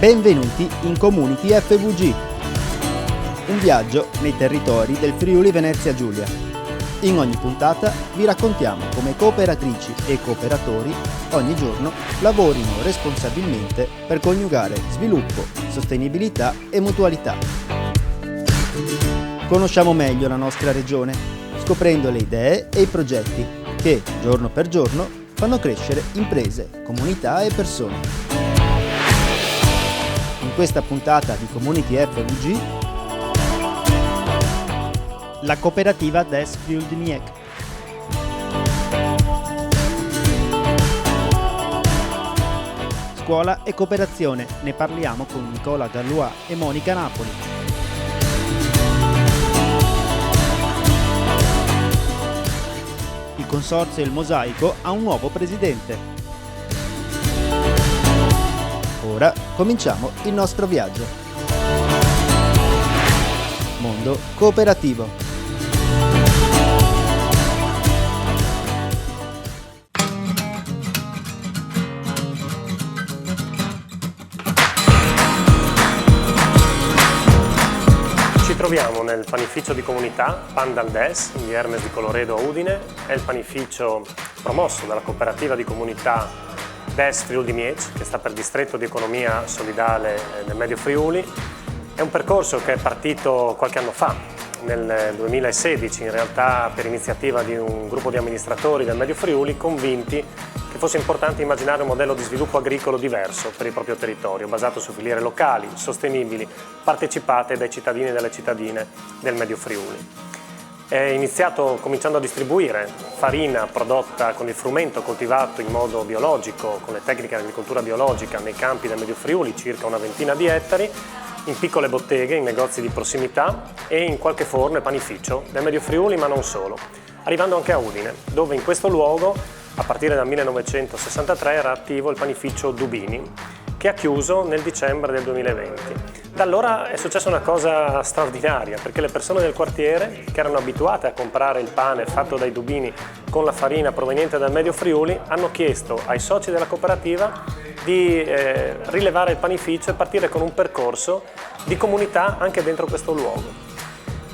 Benvenuti in Community FVG, un viaggio nei territori del Friuli Venezia Giulia. In ogni puntata vi raccontiamo come cooperatrici e cooperatori ogni giorno lavorino responsabilmente per coniugare sviluppo, sostenibilità e mutualità. Conosciamo meglio la nostra regione, scoprendo le idee e i progetti che, giorno per giorno, fanno crescere imprese, comunità e persone. In questa puntata di Community FVG, la cooperativa Des Friuli-Miec. Scuola e cooperazione, ne parliamo con Nicola Gallois e Monica Napoli. Il consorzio Il Mosaico ha un nuovo presidente. Ora cominciamo il nostro viaggio. Mondo cooperativo. Ci troviamo nel panificio di comunità Pandal Des in via Hermes di Colloredo a Udine. È il panificio promosso dalla cooperativa di comunità Des Friuli-Miec, che sta per Distretto di Economia Solidale del Medio Friuli. È un percorso che è partito qualche anno fa, nel 2016, in realtà per iniziativa di un gruppo di amministratori del Medio Friuli convinti che fosse importante immaginare un modello di sviluppo agricolo diverso per il proprio territorio, basato su filiere locali, sostenibili, partecipate dai cittadini e dalle cittadine del Medio Friuli. È iniziato cominciando a distribuire farina prodotta con il frumento coltivato in modo biologico, con le tecniche di agricoltura biologica nei campi del Medio Friuli, circa una ventina di ettari, in piccole botteghe, in negozi di prossimità e in qualche forno e panificio del Medio Friuli, ma non solo, arrivando anche a Udine, dove in questo luogo, a partire dal 1963, era attivo il panificio Dubini, che ha chiuso nel dicembre del 2020. Da allora è successa una cosa straordinaria, perché le persone del quartiere, che erano abituate a comprare il pane fatto dai Dubini con la farina proveniente dal Medio Friuli, hanno chiesto ai soci della cooperativa di rilevare il panificio e partire con un percorso di comunità anche dentro questo luogo.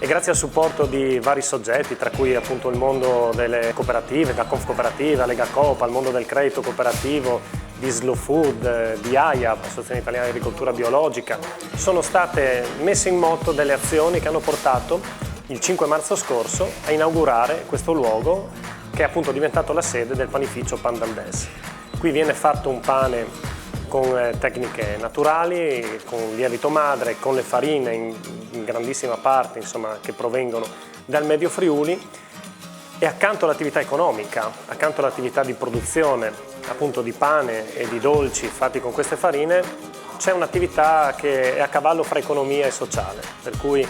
E grazie al supporto di vari soggetti, tra cui appunto il mondo delle cooperative, da Confcooperativa, Lega Coop, al mondo del credito cooperativo, di Slow Food, di AIAB, Associazione Italiana di Agricoltura Biologica, sono state messe in moto delle azioni che hanno portato il 5 marzo scorso a inaugurare questo luogo che è appunto diventato la sede del panificio Pandal Des. Qui viene fatto un pane con tecniche naturali, con lievito madre, con le farine in grandissima parte, insomma, che provengono dal Medio Friuli, e accanto all'attività economica, accanto all'attività di produzione appunto di pane e di dolci fatti con queste farine, c'è un'attività che è a cavallo fra economia e sociale, per cui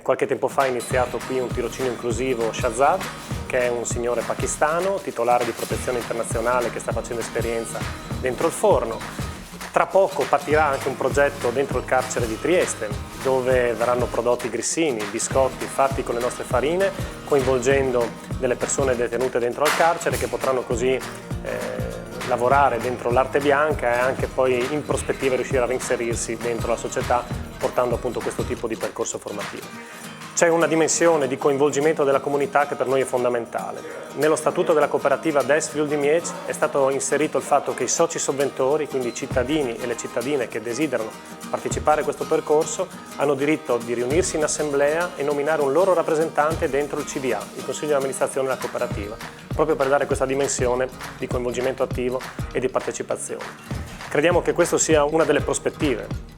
qualche tempo fa è iniziato qui un tirocinio inclusivo Shahzad, che è un signore pakistano, titolare di protezione internazionale, che sta facendo esperienza dentro il forno. Tra poco partirà anche un progetto dentro il carcere di Trieste, dove verranno prodotti grissini, biscotti fatti con le nostre farine, coinvolgendo delle persone detenute dentro al carcere, che potranno così lavorare dentro l'arte bianca e anche poi in prospettiva riuscire a reinserirsi dentro la società, portando appunto questo tipo di percorso formativo. C'è una dimensione di coinvolgimento della comunità che per noi è fondamentale. Nello statuto della cooperativa Des Friuli-Miec è stato inserito il fatto che i soci sovventori, quindi i cittadini e le cittadine che desiderano partecipare a questo percorso, hanno diritto di riunirsi in assemblea e nominare un loro rappresentante dentro il CDA, il Consiglio di amministrazione della cooperativa, proprio per dare questa dimensione di coinvolgimento attivo e di partecipazione. Crediamo che questa sia una delle prospettive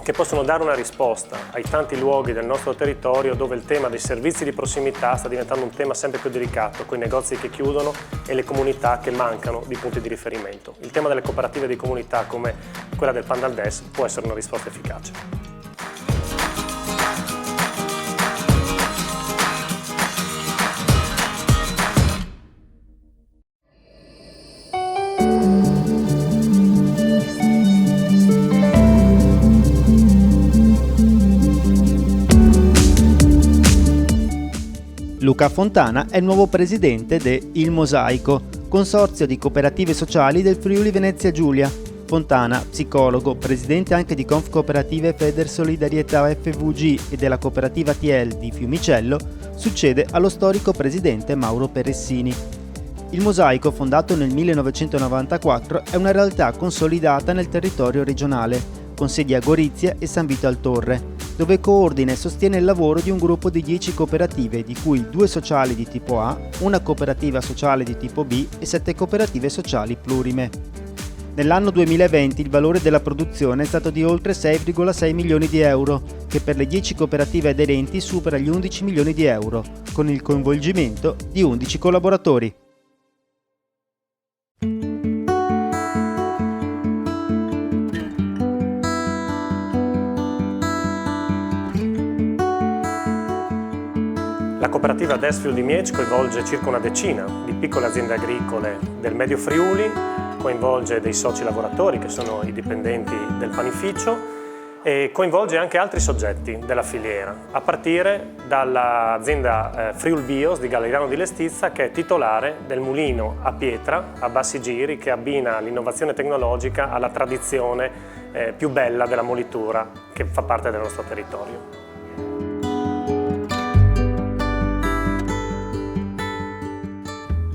che possono dare una risposta ai tanti luoghi del nostro territorio dove il tema dei servizi di prossimità sta diventando un tema sempre più delicato, con i negozi che chiudono e le comunità che mancano di punti di riferimento. Il tema delle cooperative di comunità come quella del Pandal Des può essere una risposta efficace. Luca Fontana è il nuovo presidente de Il Mosaico, consorzio di cooperative sociali del Friuli Venezia Giulia. Fontana, psicologo, presidente anche di Confcooperative Federsolidarietà FVG e della cooperativa TL di Fiumicello, succede allo storico presidente Mauro Peressini. Il Mosaico, fondato nel 1994, è una realtà consolidata nel territorio regionale, con sedi a Gorizia e San Vito al Torre, dove coordina e sostiene il lavoro di un gruppo di 10 cooperative, di cui 2 sociali di tipo A, una cooperativa sociale di tipo B e 7 cooperative sociali plurime. Nell'anno 2020 il valore della produzione è stato di oltre 6,6 milioni di euro, che per le 10 cooperative aderenti supera gli 11 milioni di euro, con il coinvolgimento di 11 collaboratori. La cooperativa DES Friuli Miec coinvolge circa una decina di piccole aziende agricole del Medio Friuli, coinvolge dei soci lavoratori che sono i dipendenti del panificio e coinvolge anche altri soggetti della filiera, a partire dall'azienda Friul Bios di Galleirano di Lestizza, che è titolare del mulino a pietra a bassi giri che abbina l'innovazione tecnologica alla tradizione più bella della molitura che fa parte del nostro territorio.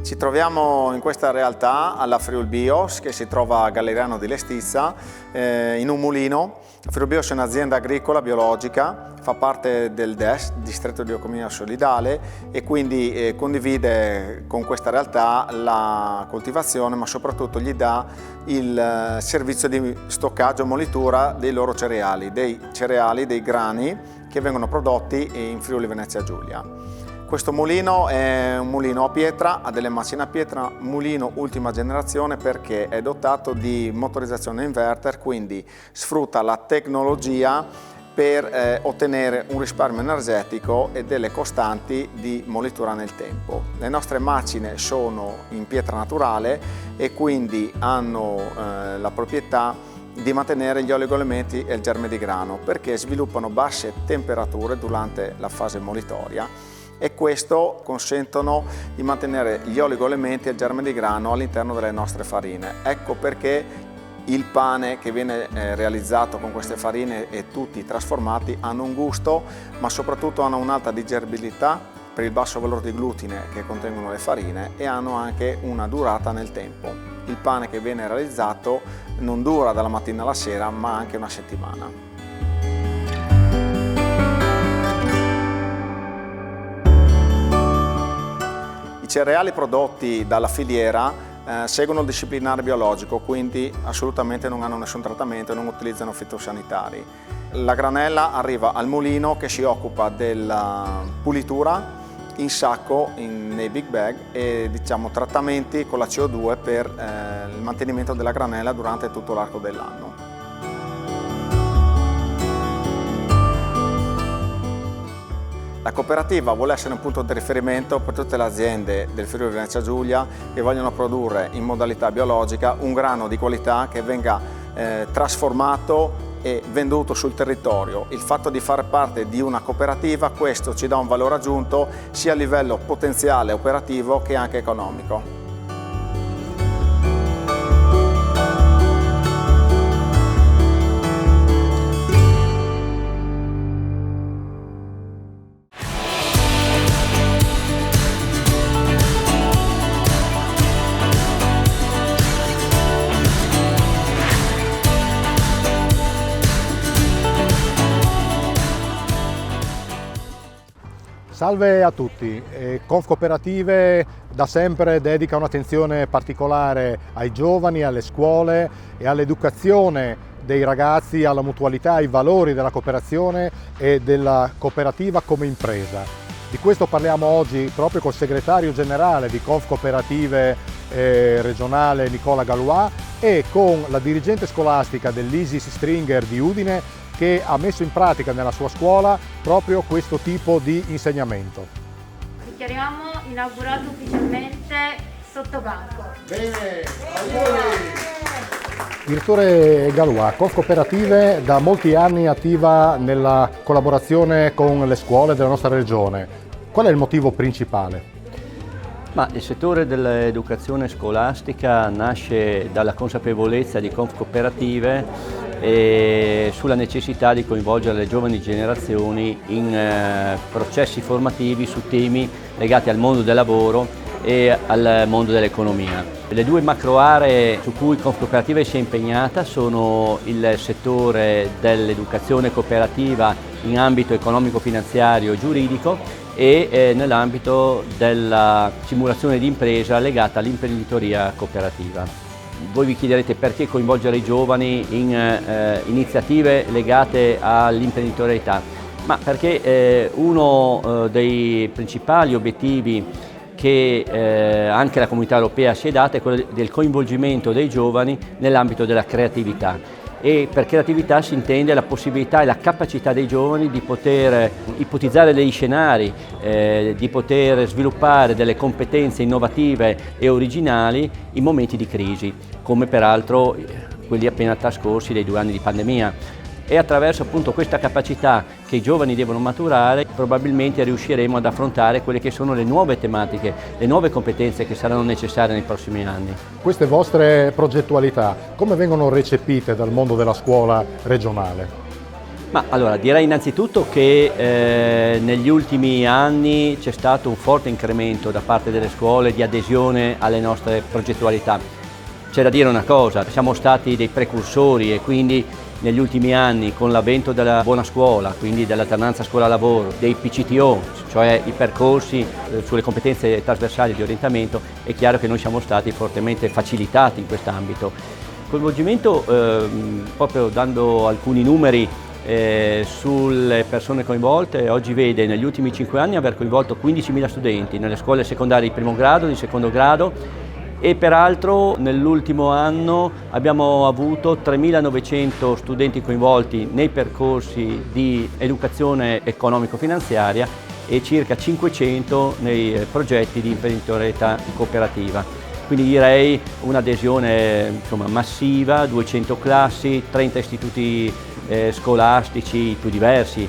Ci troviamo in questa realtà alla Friul Bios, che si trova a Galleirano di Lestizza, in un mulino. Friul Bios è un'azienda agricola biologica, fa parte del DES, Distretto di Economia Solidale, e quindi condivide con questa realtà la coltivazione, ma soprattutto gli dà il servizio di stoccaggio e molitura dei loro cereali, dei grani che vengono prodotti in Friuli Venezia Giulia. Questo mulino è un mulino a pietra, ha delle macine a pietra, mulino ultima generazione perché è dotato di motorizzazione inverter, quindi sfrutta la tecnologia per ottenere un risparmio energetico e delle costanti di molitura nel tempo. Le nostre macine sono in pietra naturale e quindi hanno la proprietà di mantenere gli oligoelementi e il germe di grano, perché sviluppano basse temperature durante la fase molitoria e questo consentono di mantenere gli oligoelementi e il germe di grano all'interno delle nostre farine. Ecco perché il pane che viene realizzato con queste farine e tutti trasformati hanno un gusto, ma soprattutto hanno un'alta digeribilità per il basso valore di glutine che contengono le farine e hanno anche una durata nel tempo. Il pane che viene realizzato non dura dalla mattina alla sera, ma anche una settimana. I cereali prodotti dalla filiera seguono il disciplinare biologico, quindi assolutamente non hanno nessun trattamento e non utilizzano fitosanitari. La granella arriva al mulino che si occupa della pulitura in sacco nei big bag e trattamenti con la CO2 per il mantenimento della granella durante tutto l'arco dell'anno. La cooperativa vuole essere un punto di riferimento per tutte le aziende del Friuli Venezia Giulia che vogliono produrre in modalità biologica un grano di qualità che venga trasformato e venduto sul territorio. Il fatto di fare parte di una cooperativa, questo ci dà un valore aggiunto sia a livello potenziale operativo che anche economico. Salve a tutti, Confcooperative da sempre dedica un'attenzione particolare ai giovani, alle scuole e all'educazione dei ragazzi, alla mutualità, ai valori della cooperazione e della cooperativa come impresa. Di questo parliamo oggi proprio col segretario generale di Confcooperative regionale Nicola Galois e con la dirigente scolastica dell'Isis Stringer di Udine, che ha messo in pratica nella sua scuola proprio questo tipo di insegnamento. Dichiariamo inaugurato ufficialmente Sottobanco. Bene, Direttore Galois, Confcooperative da molti anni attiva nella collaborazione con le scuole della nostra regione. Qual è il motivo principale? Ma il settore dell'educazione scolastica nasce dalla consapevolezza di Confcooperative e sulla necessità di coinvolgere le giovani generazioni in processi formativi su temi legati al mondo del lavoro e al mondo dell'economia. Le due macro aree su cui Confcooperative si è impegnata sono il settore dell'educazione cooperativa in ambito economico-finanziario e giuridico e nell'ambito della simulazione di impresa legata all'imprenditoria cooperativa. Voi vi chiederete perché coinvolgere i giovani in iniziative legate all'imprenditorialità, ma perché uno dei principali obiettivi che anche la Comunità Europea si è data è quello del coinvolgimento dei giovani nell'ambito della creatività. E per creatività si intende la possibilità e la capacità dei giovani di poter ipotizzare degli scenari, di poter sviluppare delle competenze innovative e originali in momenti di crisi, come peraltro quelli appena trascorsi dei 2 anni di pandemia. E attraverso appunto questa capacità che i giovani devono maturare probabilmente riusciremo ad affrontare quelle che sono le nuove tematiche, le nuove competenze che saranno necessarie nei prossimi anni. Queste vostre progettualità come vengono recepite dal mondo della scuola regionale? Ma allora direi innanzitutto che negli ultimi anni c'è stato un forte incremento da parte delle scuole di adesione alle nostre progettualità. C'è da dire una cosa, siamo stati dei precursori e quindi negli ultimi anni con l'avvento della buona scuola, quindi dell'alternanza scuola-lavoro, dei PCTO, cioè i percorsi sulle competenze trasversali di orientamento, è chiaro che noi siamo stati fortemente facilitati in quest'ambito. Coinvolgimento, proprio dando alcuni numeri sulle persone coinvolte, oggi vede negli ultimi 5 anni aver coinvolto 15.000 studenti nelle scuole secondarie di primo grado, di secondo grado, e peraltro nell'ultimo anno abbiamo avuto 3.900 studenti coinvolti nei percorsi di educazione economico-finanziaria e circa 500 nei progetti di imprenditorialità cooperativa. Quindi direi un'adesione massiva, 200 classi, 30 istituti scolastici più diversi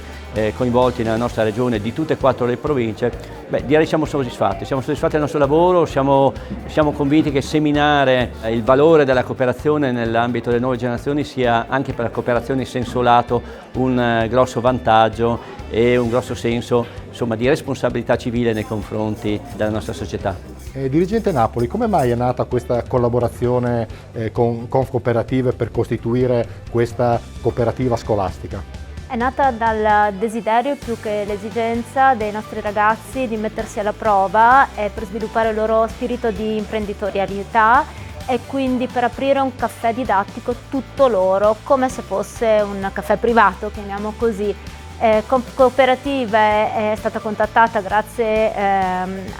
coinvolti nella nostra regione di tutte e 4 le province. Direi siamo soddisfatti del nostro lavoro, siamo convinti che seminare il valore della cooperazione nell'ambito delle nuove generazioni sia anche per la cooperazione in senso lato un grosso vantaggio e un grosso senso di responsabilità civile nei confronti della nostra società. Dirigente Napoli, come mai è nata questa collaborazione con Confcooperative per costituire questa cooperativa scolastica? È nata dal desiderio più che l'esigenza dei nostri ragazzi di mettersi alla prova e per sviluppare il loro spirito di imprenditorialità e quindi per aprire un caffè didattico tutto loro, come se fosse un caffè privato, chiamiamo così. Confcooperative è stata contattata grazie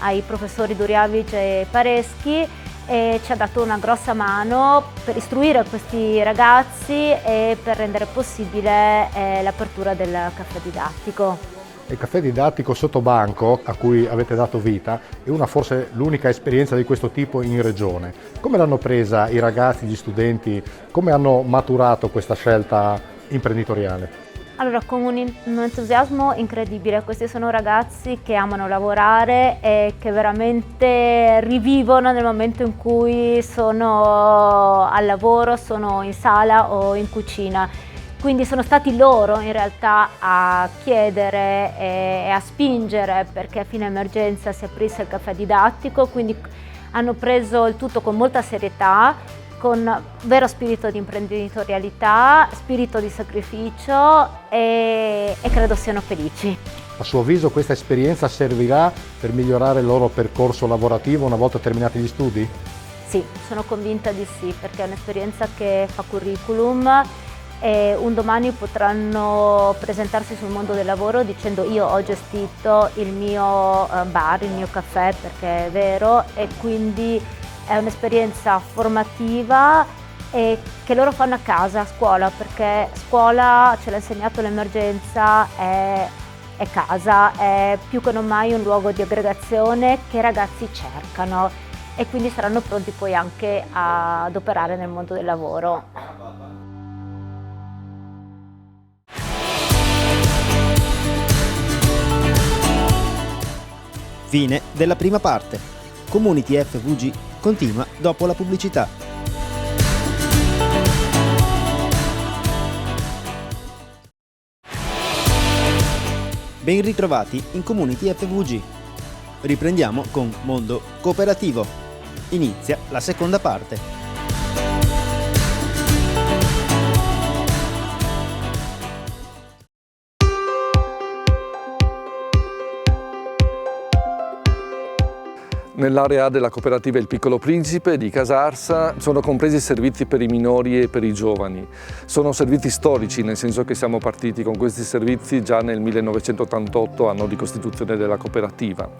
ai professori Duriavic e Pareschi e ci ha dato una grossa mano per istruire questi ragazzi e per rendere possibile l'apertura del caffè didattico. Il caffè didattico sotto banco a cui avete dato vita è forse l'unica esperienza di questo tipo in regione. Come l'hanno presa i ragazzi, gli studenti? Come hanno maturato questa scelta imprenditoriale? Allora, con un entusiasmo incredibile, questi sono ragazzi che amano lavorare e che veramente rivivono nel momento in cui sono al lavoro, sono in sala o in cucina. Quindi sono stati loro in realtà a chiedere e a spingere perché a fine emergenza si aprisse il caffè didattico, quindi hanno preso il tutto con molta serietà, con vero spirito di imprenditorialità, spirito di sacrificio e credo siano felici. A suo avviso questa esperienza servirà per migliorare il loro percorso lavorativo una volta terminati gli studi? Sì, sono convinta di sì, perché è un'esperienza che fa curriculum e un domani potranno presentarsi sul mondo del lavoro dicendo io ho gestito il mio bar, il mio caffè, perché è vero, e quindi è un'esperienza formativa e che loro fanno a casa, a scuola, perché scuola, ce l'ha insegnato l'emergenza, è casa, è più che non mai un luogo di aggregazione che i ragazzi cercano e quindi saranno pronti poi anche ad operare nel mondo del lavoro. Fine della prima parte. Community FVG continua dopo la pubblicità. Ben ritrovati in Community FVG. Riprendiamo con Mondo Cooperativo. Inizia la seconda parte. Nell'area della cooperativa Il Piccolo Principe di Casarsa sono compresi servizi per i minori e per i giovani. Sono servizi storici, nel senso che siamo partiti con questi servizi già nel 1988, anno di costituzione della cooperativa.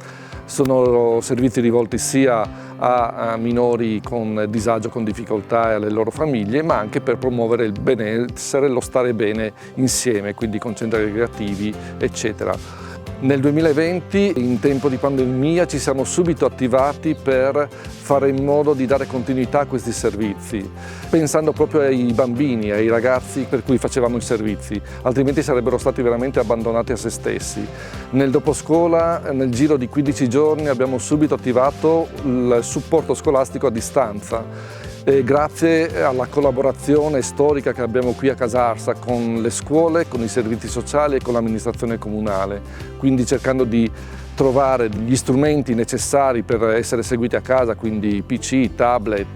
Sono servizi rivolti sia a minori con disagio, con difficoltà e alle loro famiglie, ma anche per promuovere il benessere, lo stare bene insieme, quindi con centri ricreativi, eccetera. Nel 2020, in tempo di pandemia, ci siamo subito attivati per fare in modo di dare continuità a questi servizi, pensando proprio ai bambini, ai ragazzi per cui facevamo i servizi, altrimenti sarebbero stati veramente abbandonati a se stessi. Nel doposcuola, nel giro di 15 giorni, abbiamo subito attivato il supporto scolastico a distanza. Grazie alla collaborazione storica che abbiamo qui a Casarsa con le scuole, con i servizi sociali e con l'amministrazione comunale, quindi cercando di trovare gli strumenti necessari per essere seguiti a casa, quindi PC, tablet,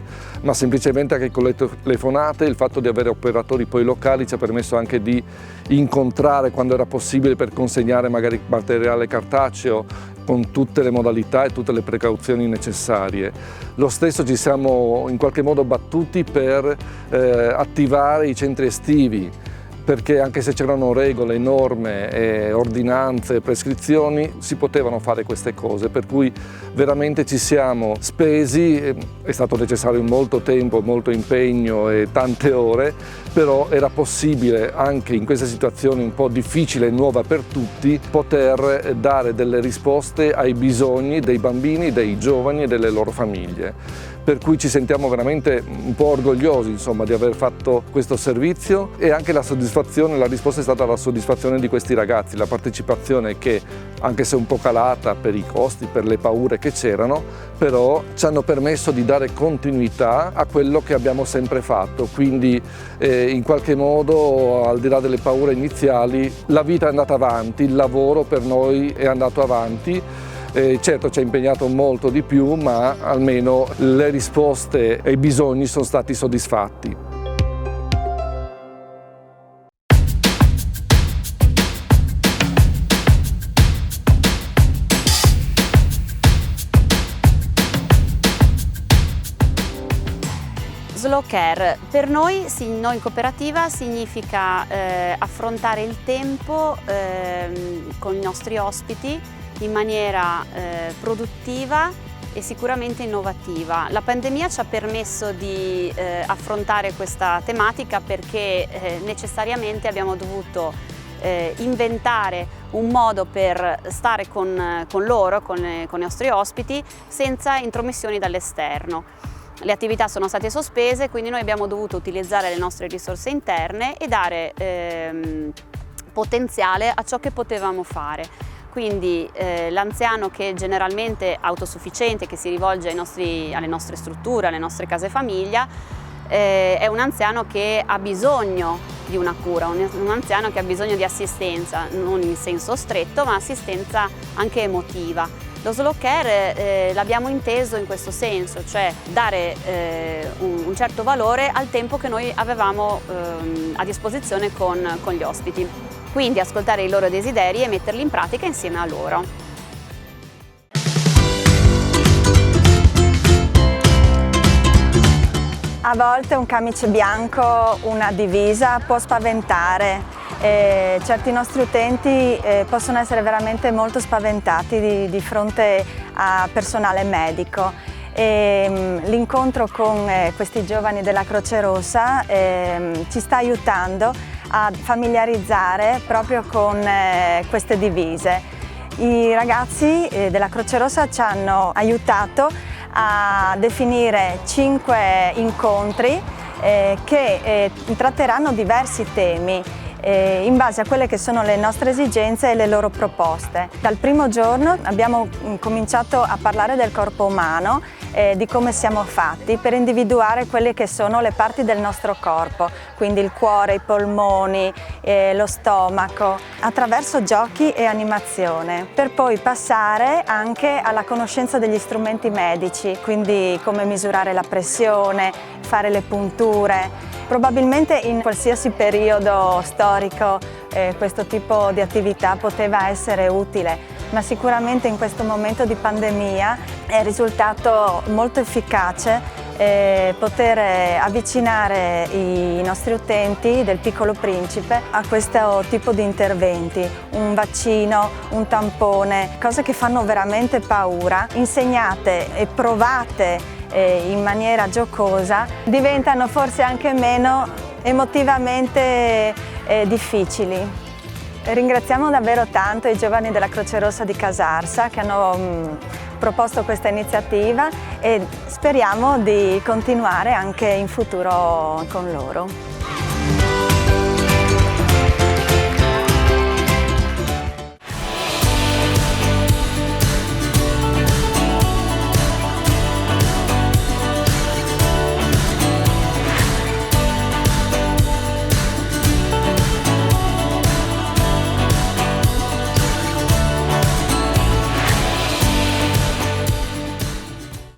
ma semplicemente anche con le telefonate. Il fatto di avere operatori poi locali ci ha permesso anche di incontrare quando era possibile per consegnare magari materiale cartaceo con tutte le modalità e tutte le precauzioni necessarie. Lo stesso ci siamo in qualche modo battuti per attivare i centri estivi, perché anche se c'erano regole, norme, ordinanze, prescrizioni, si potevano fare queste cose, per cui veramente ci siamo spesi, è stato necessario molto tempo, molto impegno e tante ore, però era possibile anche in questa situazione un po' difficile e nuova per tutti poter dare delle risposte ai bisogni dei bambini, dei giovani e delle loro famiglie. Per cui ci sentiamo veramente un po' orgogliosi, insomma, di aver fatto questo servizio, e anche la soddisfazione, la risposta è stata la soddisfazione di questi ragazzi, la partecipazione che, anche se un po' calata per i costi, per le paure che c'erano, però ci hanno permesso di dare continuità a quello che abbiamo sempre fatto, quindi in qualche modo, al di là delle paure iniziali, la vita è andata avanti, il lavoro per noi è andato avanti. Certo ci ha impegnato molto di più, ma almeno le risposte e i bisogni sono stati soddisfatti. Slow care per noi in cooperativa significa affrontare il tempo con i nostri ospiti in maniera produttiva e sicuramente innovativa. La pandemia ci ha permesso di affrontare questa tematica perché necessariamente abbiamo dovuto inventare un modo per stare con loro, con i nostri ospiti, senza intromissioni dall'esterno. Le attività sono state sospese, quindi noi abbiamo dovuto utilizzare le nostre risorse interne e dare potenziale a ciò che potevamo fare. Quindi l'anziano che generalmente è autosufficiente, che si rivolge alle nostre strutture, alle nostre case famiglia, è un anziano che ha bisogno di una cura, un anziano che ha bisogno di assistenza, non in senso stretto, ma assistenza anche emotiva. Lo slow care l'abbiamo inteso in questo senso, cioè dare un certo valore al tempo che noi avevamo a disposizione con gli ospiti. Quindi ascoltare i loro desideri e metterli in pratica insieme a loro. A volte un camice bianco, una divisa può spaventare. Certi nostri utenti possono essere veramente molto spaventati di fronte a personale medico. L'incontro con questi giovani della Croce Rossa ci sta aiutando a familiarizzare proprio con queste divise. I ragazzi della Croce Rossa ci hanno aiutato a definire 5 incontri che tratteranno diversi temi. in base a quelle che sono le nostre esigenze e le loro proposte. Dal primo giorno abbiamo cominciato a parlare del corpo umano, di come siamo fatti, per individuare quelle che sono le parti del nostro corpo, quindi il cuore, i polmoni, lo stomaco, attraverso giochi e animazione, per poi passare anche alla conoscenza degli strumenti medici, quindi come misurare la pressione, fare le punture. Probabilmente in qualsiasi periodo storico questo tipo di attività poteva essere utile, ma sicuramente in questo momento di pandemia è risultato molto efficace poter avvicinare i nostri utenti del Piccolo Principe a questo tipo di interventi, un vaccino, un tampone, cose che fanno veramente paura, insegnate e provate in maniera giocosa, diventano forse anche meno emotivamente difficili. Ringraziamo davvero tanto i giovani della Croce Rossa di Casarsa che hanno proposto questa iniziativa e speriamo di continuare anche in futuro con loro.